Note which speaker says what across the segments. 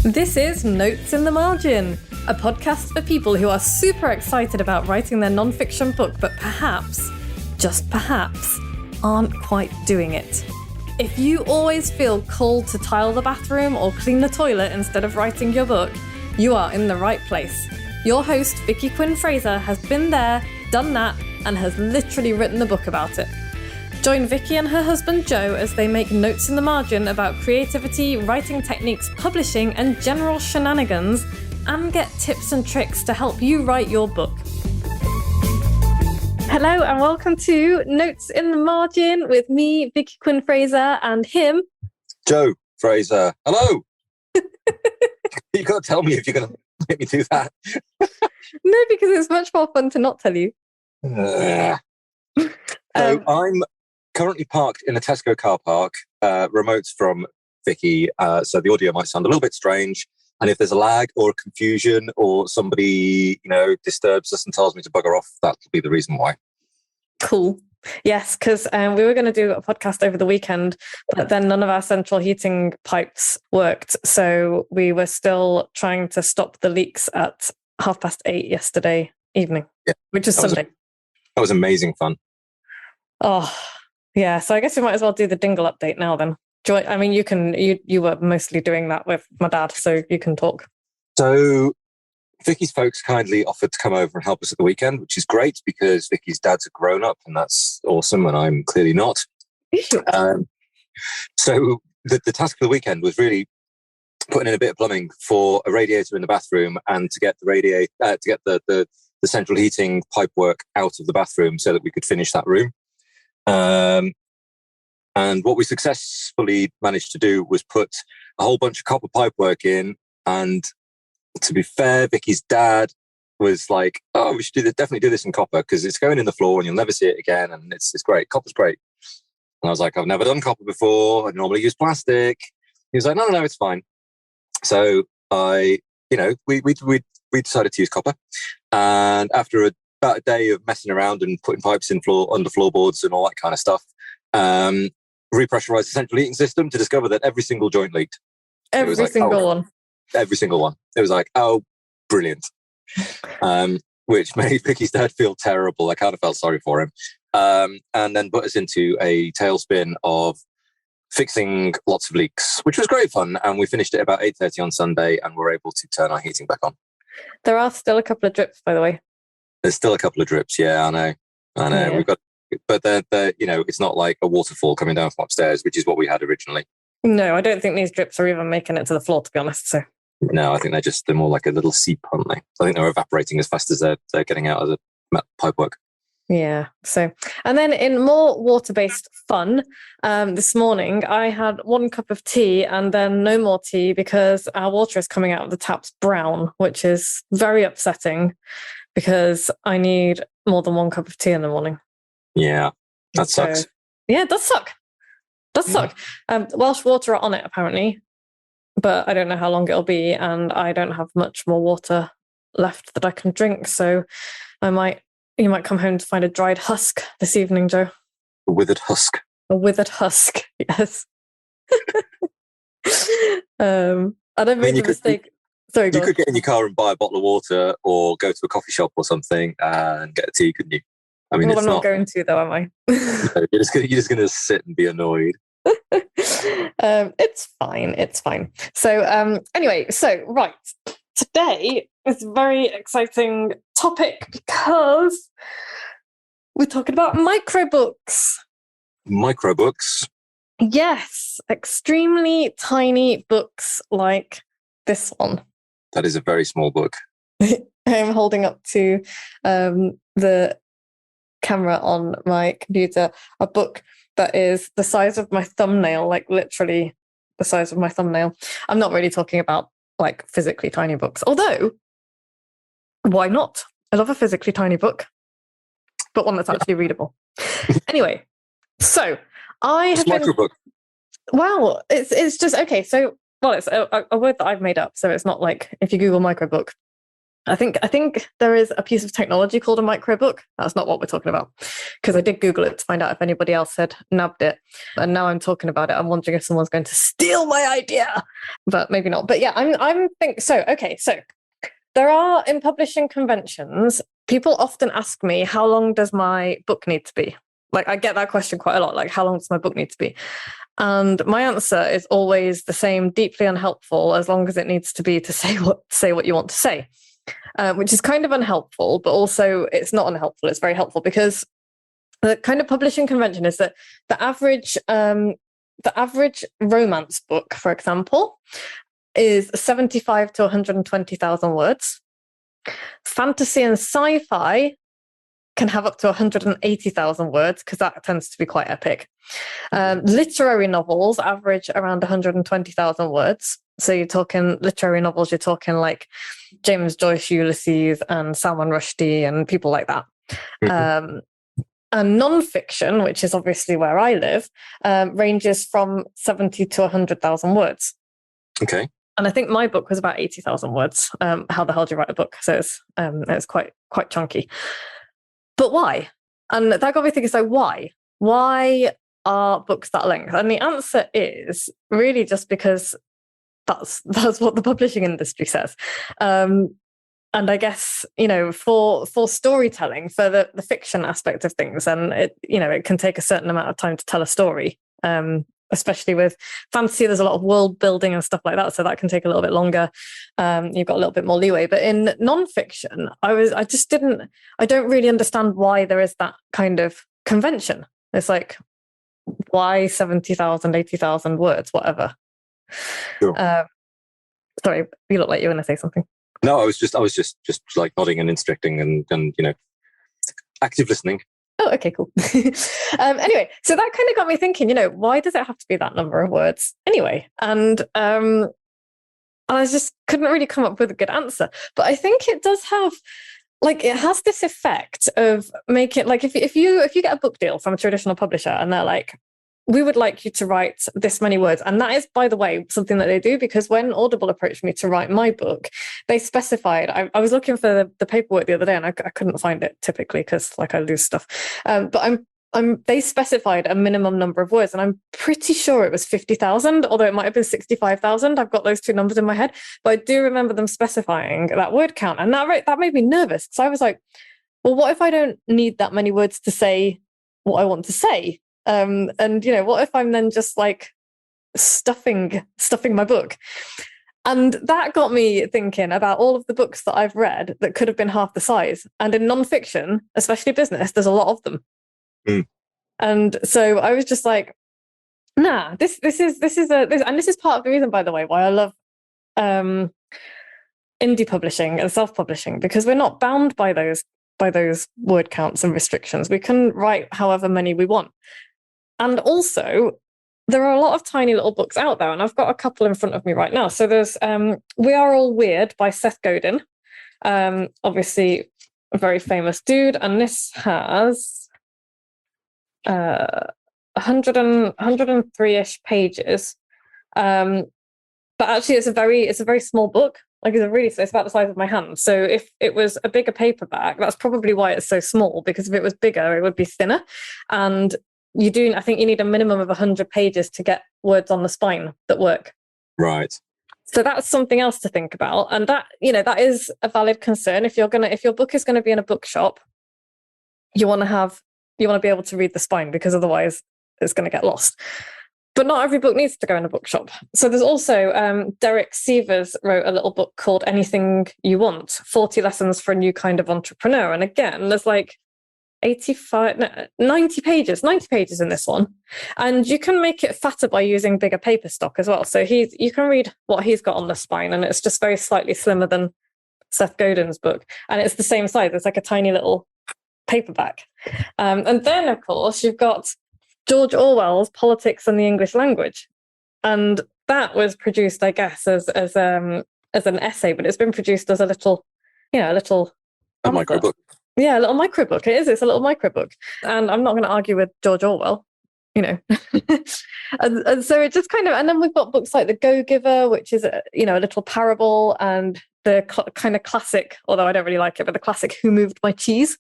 Speaker 1: This is Notes in the Margin, a podcast for people who are super excited about writing their non-fiction book, but perhaps, just perhaps, aren't quite doing it. If you always feel called to tile the bathroom or clean the toilet instead of writing your book, you are in the right place. Your host, Vicky Quinn Fraser, has been there, done that, and has literally written the book about it. Join Vicky and her husband Joe as they make notes in the margin about creativity, writing techniques, publishing, and general shenanigans, and get tips and tricks to help you write your book. Hello and welcome to Notes in the Margin with me, Vicky Quinn Fraser, and him,
Speaker 2: Joe Fraser. Hello. You got to tell me if you're going to make me do that.
Speaker 1: No, because it's much more fun to not tell you.
Speaker 2: So I'm currently parked in a Tesco car park, remote from Vicky, so the audio might sound a little bit strange. And if there's a lag or a confusion or somebody, disturbs us and tells me to bugger off, that'll be the reason why.
Speaker 1: Cool. Yes, because we were going to do a podcast over the weekend, but then none of our central heating pipes worked. So we were still trying to stop the leaks at 8:30 yesterday evening, which is Sunday.
Speaker 2: That was amazing fun.
Speaker 1: Oh, yeah. So I guess we might as well do the Dingle update now then. I mean, you were mostly doing that with my dad, so you can talk.
Speaker 2: So Vicky's folks kindly offered to come over and help us at the weekend, which is great because Vicky's dad's a grown-up and that's awesome, and I'm clearly not. So the task of the weekend was really putting in a bit of plumbing for a radiator in the bathroom and to get the central heating pipe work out of the bathroom so that we could finish that room. And what we successfully managed to do was put a whole bunch of copper pipe work in. And to be fair, Vicky's dad was like, "Oh, we should definitely do this in copper because it's going in the floor and you'll never see it again. And it's great. Copper's great." And I was like, "I've never done copper before. I normally use plastic." He was like, No, it's fine." So we decided to use copper. And after about a day of messing around and putting pipes in under floorboards and all that kind of stuff, repressurized the central heating system to discover that every single joint leaked.
Speaker 1: Every single one.
Speaker 2: Every single one. It was like, oh, brilliant. Which made Vicky's dad feel terrible. I kind of felt sorry for him. And then put us into a tailspin of fixing lots of leaks, which was great fun. And we finished at about 8:30 on Sunday and were able to turn our heating back on.
Speaker 1: There are still a couple of drips, by the way.
Speaker 2: There's still a couple of drips. Yeah, I know. Yeah. We've got, but they're it's not like a waterfall coming down from upstairs, which is what we had originally.
Speaker 1: No, I don't think these drips are even making it to the floor, to be honest. So
Speaker 2: no, I think they're more like a little seep, aren't they? I think they're evaporating as fast as they're getting out of the pipework.
Speaker 1: Yeah. So, and then in more water-based fun, this morning I had 1 cup of tea and then no more tea because our water is coming out of the taps brown, which is very upsetting because I need more than 1 cup of tea in the morning.
Speaker 2: Yeah, that sucks.
Speaker 1: Yeah, it does suck. Welsh water are on it apparently, but I don't know how long it'll be, and I don't have much more water left that I can drink. So you might come home to find a dried husk this evening, Joe.
Speaker 2: A withered husk.
Speaker 1: A withered husk, yes. And I made the mistake. Sorry,
Speaker 2: you could get in your car and buy a bottle of water, or go to a coffee shop or something and get a tea, couldn't you? I mean,
Speaker 1: I'm not going to, though, am I?
Speaker 2: No, you're just going to sit and be annoyed.
Speaker 1: It's fine. So anyway, right, today is a very exciting topic because we're talking about microbooks.
Speaker 2: Microbooks?
Speaker 1: Yes, extremely tiny books like this one.
Speaker 2: That is a very small book.
Speaker 1: I'm holding up to the camera on my computer a book that is the size of my thumbnail, like literally the size of my thumbnail. I'm not really talking about like physically tiny books, although why not? I love a physically tiny book, but one that's actually readable. Anyway, so I have been...
Speaker 2: microbook.
Speaker 1: Wow, it's just okay. So it's a word that I've made up, so it's not like if you Google microbook, I think there is a piece of technology called a microbook. That's not what we're talking about, because I did Google it to find out if anybody else had nabbed it. And now I'm talking about it, I'm wondering if someone's going to steal my idea, but maybe not. But yeah, I'm think so. Okay, so there are, in publishing conventions, people often ask me, how long does my book need to be? Like, I get that question quite a lot. Like, how long does my book need to be? And my answer is always the same: deeply unhelpful, as long as it needs to be to say what you want to say. Which is kind of unhelpful, but also it's not unhelpful. It's very helpful, because the kind of publishing convention is that the average romance book, for example, is 75 to 120,000 words. Fantasy and sci-fi can have up to 180,000 words, because that tends to be quite epic. Literary novels average around 120,000 words. So you're talking literary novels, you're talking like James Joyce, Ulysses, and Salman Rushdie, and people like that. Mm-hmm. And non-fiction, which is obviously where I live, ranges from 70 to 100,000 words.
Speaker 2: Okay.
Speaker 1: And I think my book was about 80,000 words. How the hell do you write a book? So it's quite chunky. But why? And that got me thinking, so why? Why are books that length? And the answer is really just because that's what the publishing industry says. And I guess, for storytelling, for the fiction aspect of things, and it can take a certain amount of time to tell a story. Especially with fantasy, there's a lot of world building and stuff like that, so that can take a little bit longer. You've got a little bit more leeway. But in nonfiction, I don't really understand why there is that kind of convention. It's like, why 70,000, 80,000 words, whatever. Sure. Sorry, you look like you want to say something.
Speaker 2: No, I was just like nodding and interjecting and active listening.
Speaker 1: Oh, okay, cool. Anyway, so that kind of got me thinking, why does it have to be that number of words anyway? And I just couldn't really come up with a good answer. But I think it does have, it has this effect of making, if you get a book deal from a traditional publisher and they're like, we would like you to write this many words. And that is, by the way, something that they do, because when Audible approached me to write my book, they specified, I was looking for the paperwork the other day and I couldn't find it typically, because I lose stuff. But they specified a minimum number of words, and I'm pretty sure it was 50,000, although it might have been 65,000. I've got those two numbers in my head, but I do remember them specifying that word count. And that made me nervous, because I was like, well, what if I don't need that many words to say what I want to say? And what if I'm then just like stuffing my book? And that got me thinking about all of the books that I've read that could have been half the size. And in nonfiction, especially business, there's a lot of them. Mm. And so I was just like, nah, this is part of the reason, by the way, why I love indie publishing and self-publishing, because we're not bound by those word counts and restrictions. We can write however many we want. And also, there are a lot of tiny little books out there, and I've got a couple in front of me right now. So there's We Are All Weird by Seth Godin, obviously a very famous dude, and this has 103-ish pages. But actually, it's a very small book. It's about the size of my hand. So if it was a bigger paperback, that's probably why it's so small, because if it was bigger, it would be thinner. And I think you need a minimum of 100 pages to get words on the spine that work. Right. So that's something else to think about. And that is a valid concern. If your book is going to be in a bookshop, you want to be able to read the spine, because otherwise it's going to get lost. But not every book needs to go in a bookshop. So there's also Derek Sievers wrote a little book called Anything You Want, 40 Lessons for a New Kind of Entrepreneur. And again, there's 90 pages in this one. And you can make it fatter by using bigger paper stock as well. So you can read what he's got on the spine, and it's just very slightly slimmer than Seth Godin's book. And it's the same size. It's like a tiny little paperback. And then, of course, you've got George Orwell's Politics and the English Language. And that was produced, I guess, as an essay, but it's been produced as a little microbook. Yeah, a little microbook. It is. It's a little microbook. And I'm not going to argue with George Orwell. and so it just kind of, and then we've got books like The Go-Giver, which is a little parable, and the kind of classic, although I don't really like it, but the classic Who Moved My Cheese?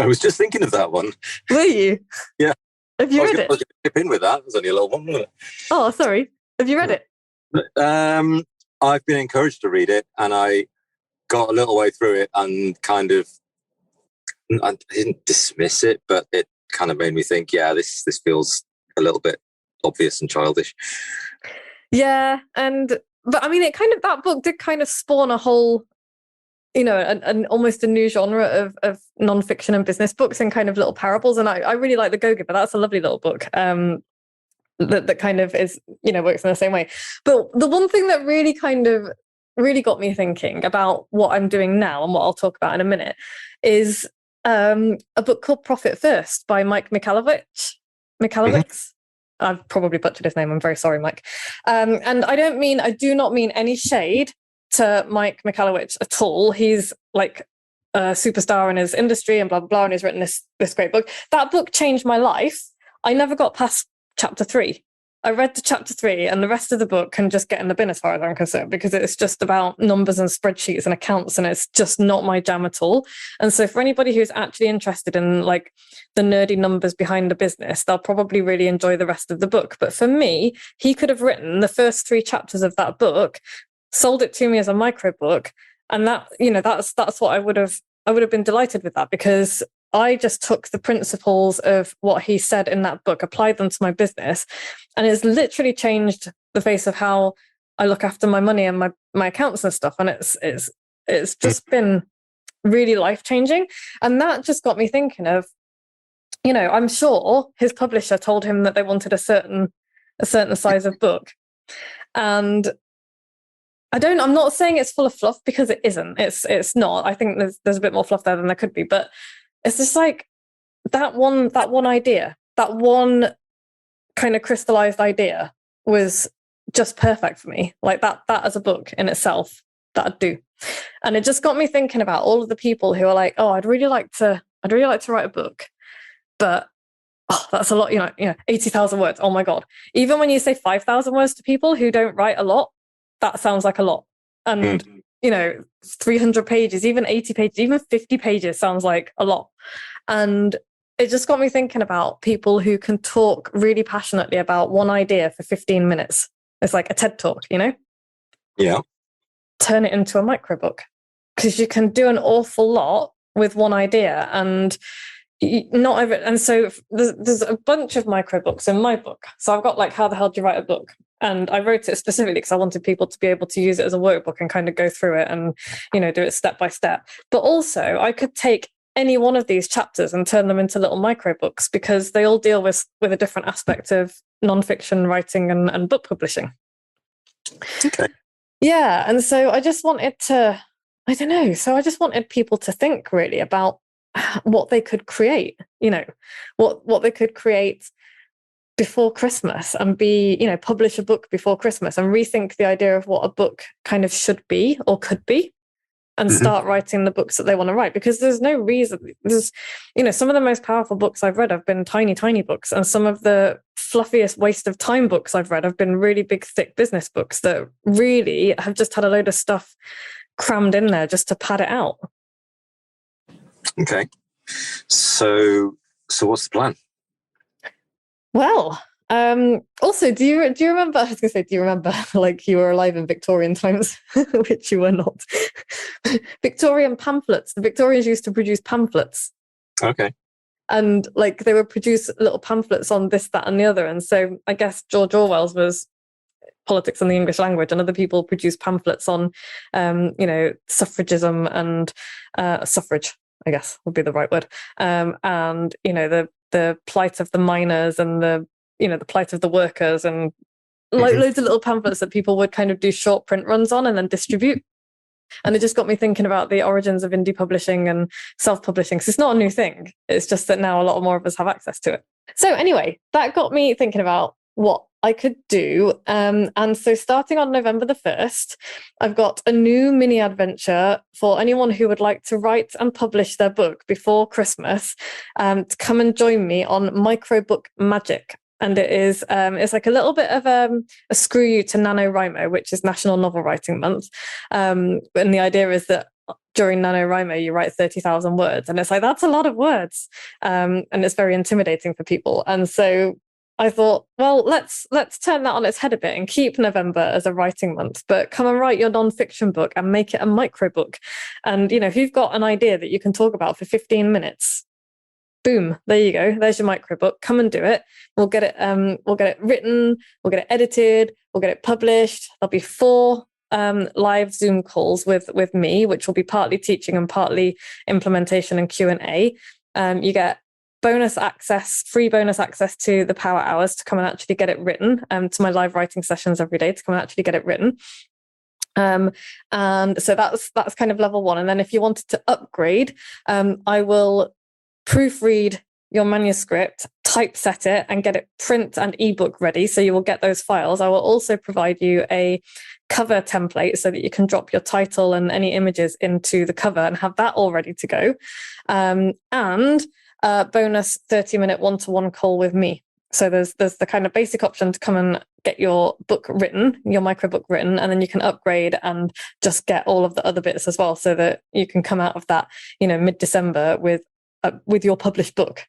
Speaker 2: I was just thinking of that one.
Speaker 1: Were you?
Speaker 2: Yeah.
Speaker 1: Have you read it?
Speaker 2: I was going to chip in with that. It was only a little one, wasn't it?
Speaker 1: Oh, sorry. Have you read it?
Speaker 2: I've been encouraged to read it, and I got a little way through it and kind of, I didn't dismiss it, but it kind of made me think, yeah, this feels a little bit obvious and childish.
Speaker 1: Yeah, but I mean, that book did kind of spawn a whole, an almost a new genre of nonfiction and business books and kind of little parables. And I really like The Go-Giver. That's a lovely little book. That kind of is, works in the same way. But the one thing that really got me thinking about what I'm doing now and what I'll talk about in a minute is a book called Profit First by Mike Michalowicz. I've probably butchered his name. I'm very sorry, Mike. And I do not mean any shade to Mike Michalowicz at all. He's like a superstar in his industry and blah, blah, blah, and he's written this great book. That book changed my life. I never got past chapter 3. I read to chapter 3 and the rest of the book can just get in the bin as far as I'm concerned, because it's just about numbers and spreadsheets and accounts, and it's just not my jam at all. And so for anybody who's actually interested in like the nerdy numbers behind the business, they'll probably really enjoy the rest of the book. But for me, he could have written the first 3 chapters of that book, sold it to me as a micro book, and that's what I would have been delighted with that, because I just took the principles of what he said in that book, applied them to my business, and it's literally changed the face of how I look after my money and my accounts and stuff. And it's just been really life-changing. And that just got me thinking of, I'm sure his publisher told him that they wanted a certain size of book. And I'm not saying it's full of fluff, because it isn't. It's not. I think there's a bit more fluff there than there could be, but it's just like that one idea, that one kind of crystallized idea was just perfect for me. Like that as a book in itself, that'd do. And it just got me thinking about all of the people who are like, oh, I'd really like to write a book, but that's a lot, 80,000 words. Oh my God. Even when you say 5,000 words to people who don't write a lot, that sounds like a lot. And 300 pages, even 80 pages, even 50 pages sounds like a lot. And it just got me thinking about people who can talk really passionately about one idea for 15 minutes. It's like a TED talk,
Speaker 2: Yeah.
Speaker 1: Turn it into a microbook, because you can do an awful lot with one idea. And not every, and so there's a bunch of microbooks in my book. So I've got like How the Hell Do You Write a Book? And I wrote it specifically because I wanted people to be able to use it as a workbook and kind of go through it and, do it step by step. But also I could take any one of these chapters and turn them into little microbooks, because they all deal with a different aspect of nonfiction writing and book publishing.
Speaker 2: Okay.
Speaker 1: Yeah. And so I just wanted people to think really about what they could create, what they could create before Christmas, and publish a book before Christmas, and rethink the idea of what a book kind of should be or could be, and start writing the books that they want to write. Because there's no reason, some of the most powerful books I've read have been tiny, tiny books. And some of the fluffiest waste of time books I've read have been really big, thick business books that really have just had a load of stuff crammed in there just to pad it out.
Speaker 2: Okay. So what's the plan?
Speaker 1: Well, also, do you remember, I was going to say, do you remember like you were alive in Victorian times, which you were not? Victorian pamphlets. The Victorians used to produce pamphlets.
Speaker 2: Okay.
Speaker 1: And like they would produce little pamphlets on this, that, and the other. And so I guess George Orwell's was Politics and the English Language, and other people produced pamphlets on, suffragism and suffrage, I guess would be the right word. And, the plight of the miners and the plight of the workers, and like loads of little pamphlets that people would kind of do short print runs on and then distribute. And it just got me thinking about the origins of indie publishing and self-publishing. So it's not a new thing. It's just that now a lot more of us have access to it. So anyway, that got me thinking about what I could do. And so starting on November the 1st, I've got a new mini adventure for anyone who would like to write and publish their book before Christmas, to come and join me on Microbook Magic. And it is, it's like a little bit of a screw you to NaNoWriMo, which is National Novel Writing Month. And the idea is that during NaNoWriMo, you write 30,000 words. And it's like, that's a lot of words. And it's very intimidating for people. And so I thought, well, let's turn that on its head a bit and keep November as a writing month, but come and write your nonfiction book and make it a microbook. And, if you've got an idea that you can talk about for 15 minutes, boom, there you go. There's your microbook. Come and do it. We'll get it written. We'll get it edited. We'll get it published. There'll be 4 live Zoom calls with me, which will be partly teaching and partly implementation and Q&A. You get free bonus access to the power hours to come and actually get it written, to my live writing sessions every day to come and actually get it written. And so that's kind of level 1. And then if you wanted to upgrade, I will proofread your manuscript, typeset it, and get it print and ebook ready. So you will get those files. I will also provide you a cover template so that you can drop your title and any images into the cover and have that all ready to go. And bonus 30-minute one-to-one call with me. So there's the kind of basic option to come and get your book written, your microbook written, and then you can upgrade and just get all of the other bits as well, so that you can come out of that, mid-December with your published book.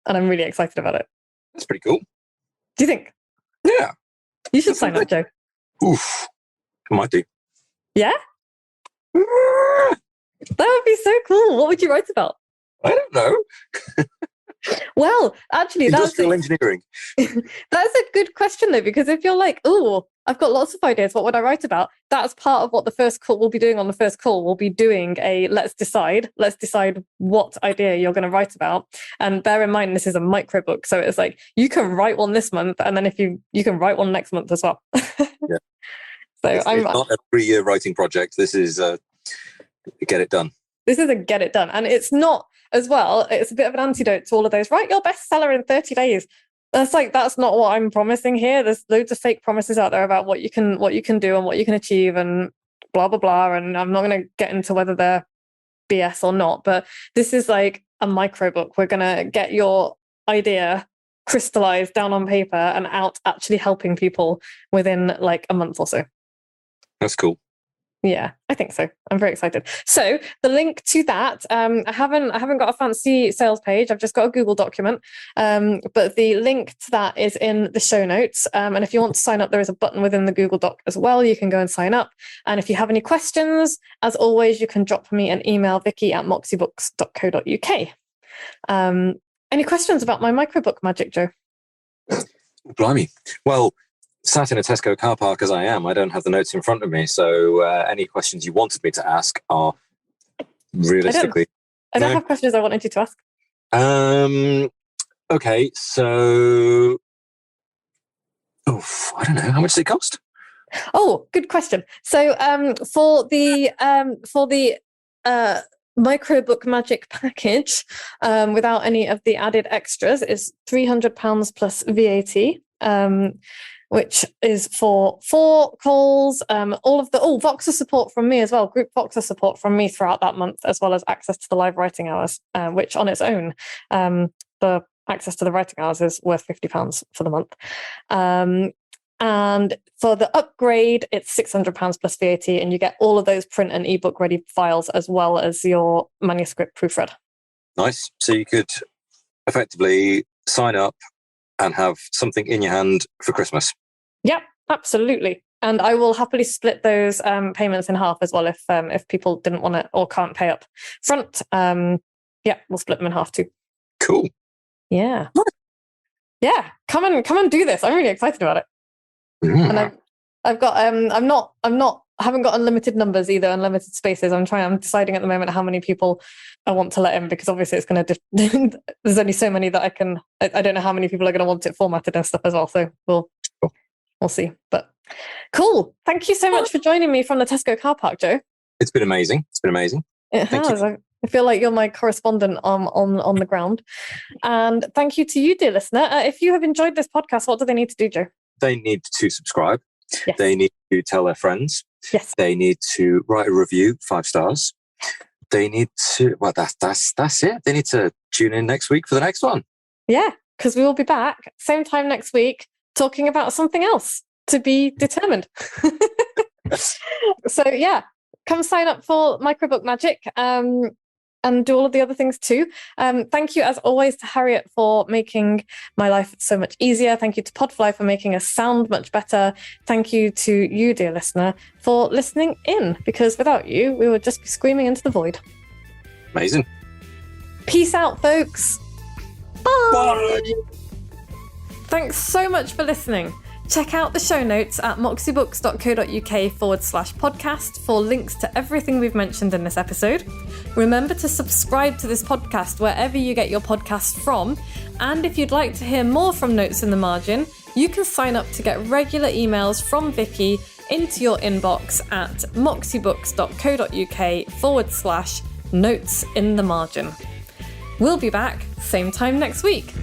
Speaker 1: And I'm really excited about it.
Speaker 2: That's pretty cool.
Speaker 1: Do you think?
Speaker 2: Yeah.
Speaker 1: You should sign up, Joe.
Speaker 2: Oof. I might do.
Speaker 1: Yeah? That would be so cool. What would you write about?
Speaker 2: I don't know.
Speaker 1: Well, actually,
Speaker 2: industrial engineering.
Speaker 1: That's a good question, though, because if you're like, oh, I've got lots of ideas, what would I write about? That's part of what the first call we'll be doing on the first call. We'll be doing let's decide what idea you're going to write about. And bear in mind, this is a microbook. So it's like, you can write one this month, and then if you can write one next month as well.
Speaker 2: Yeah.
Speaker 1: So
Speaker 2: it's not a 3-year writing project. This is get it done.
Speaker 1: This is a get it done. And it's not, as well, it's a bit of an antidote to all of those, write your bestseller in 30 days. That's not what I'm promising here. There's loads of fake promises out there about what you can do and what you can achieve and blah, blah, blah. And I'm not going to get into whether they're BS or not, but this is like a microbook. We're going to get your idea crystallized down on paper and out actually helping people within like a month or so.
Speaker 2: That's cool.
Speaker 1: Yeah, I think so. I'm very excited. So the link to that, I haven't got a fancy sales page. I've just got a Google document. But the link to that is in the show notes. And if you want to sign up, there is a button within the Google Doc as well. You can go and sign up. And if you have any questions, as always, you can drop me an email, vicky@moxiebooks.co.uk. Any questions about my microbook magic, Joe?
Speaker 2: Blimey. Well, sat in a Tesco car park as I am, I don't have the notes in front of me. So any questions you wanted me to ask are realistically...
Speaker 1: I don't have questions I wanted you to ask.
Speaker 2: Okay, so... I don't know. How much does it cost?
Speaker 1: Oh, good question. So for the microbook magic package, without any of the added extras, is £300 plus VAT. Which is for 4 calls, all of the Voxer support from me as well, group Voxer support from me throughout that month, as well as access to the live writing hours, which on its own, the access to the writing hours is worth £50 for the month. And for the upgrade, it's £600 plus VAT, and you get all of those print and ebook ready files as well as your manuscript proofread. Nice.
Speaker 2: So you could effectively sign up and have something in your hand for Christmas.
Speaker 1: Yep, absolutely. And I will happily split those payments in half as well if people didn't want it or can't pay up front. We'll split them in half too.
Speaker 2: Cool.
Speaker 1: Yeah. Yeah, come and do this. I'm really excited about it. Mm. And I've got I haven't got unlimited numbers either, unlimited spaces. I'm deciding at the moment how many people I want to let in, because obviously it's going to, there's only so many that I don't know how many people are going to want it formatted and stuff as well. So we'll see, but cool. Thank you so much for joining me from the Tesco car park, Joe.
Speaker 2: It's been amazing.
Speaker 1: It has. I feel like you're my correspondent on the ground. And thank you to you, dear listener. If you have enjoyed this podcast, what do they need to do, Joe?
Speaker 2: they need to subscribe.
Speaker 1: Yes.
Speaker 2: They need to tell their friends.
Speaker 1: Yes.
Speaker 2: They need to write a review, 5 stars. They need to, well, that's it. They need to tune in next week for the next one.
Speaker 1: Yeah, because we will be back same time next week talking about something else to be determined. So yeah, come sign up for Microbook Magic and do all of the other things too. Thank you as always to Harriet for making my life so much easier. Thank you to Podfly for making us sound much better. Thank you to you, dear listener, for listening in, because without you, we would just be screaming into the void.
Speaker 2: Amazing.
Speaker 1: Peace out, folks. Bye.
Speaker 2: Bye.
Speaker 1: Thanks so much for listening. Check out the show notes at moxiebooks.co.uk/podcast for links to everything we've mentioned in this episode. Remember to subscribe to this podcast wherever you get your podcasts from. And if you'd like to hear more from Notes in the Margin, you can sign up to get regular emails from Vicky into your inbox at moxiebooks.co.uk/notes in the margin. We'll be back same time next week.